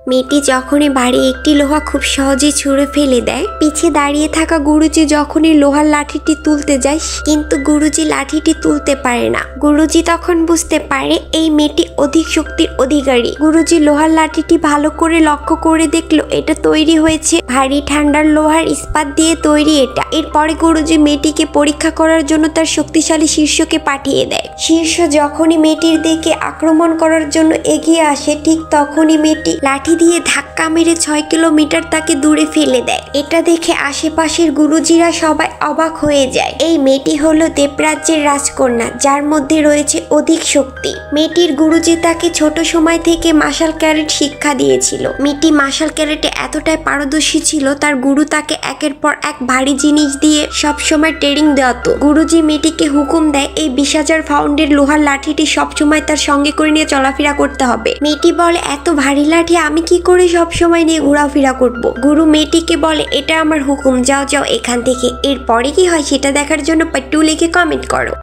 মেয়েটি যখনই ভারী একটি লোহা খুব সহজে ছুঁড়ে ফেলে দেয়, পিছে দাঁড়িয়ে থাকা গুরুজি যখনই লোহার লাঠিটি তুলতে যায় কিন্তু গুরুজি লাঠিটি তুলতে পারে না। গুরুজি তখন বুঝতে পারে এই মেয়েটি অধিক শক্তির অধিকারী। গুরুজি লোহার লাঠিটি ভালো করে লক্ষ্য করে দেখলো এটা তৈরি হয়েছে ভারী ঠান্ডার লোহার ইস্পাত দিয়ে তৈরি এটা। এরপরে গুরুজি মেয়েটিকে পরীক্ষা করার জন্য তার শক্তিশালী শীর্ষকে পাঠিয়ে দেয়। শীর্ষ যখনই মেয়েটির দিকে আক্রমণ করার জন্য এগিয়ে আসে ঠিক তখনই মেয়েটি লাঠি দিয়ে ধাক্কা মেরে 6 কিলোমিটার তাকে দূরে ফেলে দেয়। এটা দেখে আশেপাশের গুরুজিরা সবাই অবাক হয়ে যায়। এই মেয়েটি হলো দেবরাজ্যের রাজকন্যা যার মধ্যে রয়েছে অধিক শক্তি। মেয়েটির গুরুজি তাকে ছোট সময় থেকে মার্শাল ক্যারেট শিক্ষা দিয়েছিল। মেয়েটি মার্শাল ক্যারেটে এতটাই পারদর্শী ছিল তার গুরু তাকে একের পর এক ভারী জিনিস দিয়ে সবসময় ট্রেনিং দেওয়াতো। গুরুজি মেয়েটিকে হুকুম দেয় এই 20,000 পাউন্ডের লোহার লাঠিটি সবসময় তার সঙ্গে করে নিয়ে চলাফেরা করতে হবে। মেয়েটি বলে এত ভারী লাঠি আমি কি করে সবসময় নিয়ে ঘোরাফেরা করব। গুরু মেয়েটিকে বলে এটা আমার হুকুম, যাও যাও এখান থেকে। এরপরে কি হয় সেটা দেখার জন্য পাট্টু লিখে কমেন্ট করো।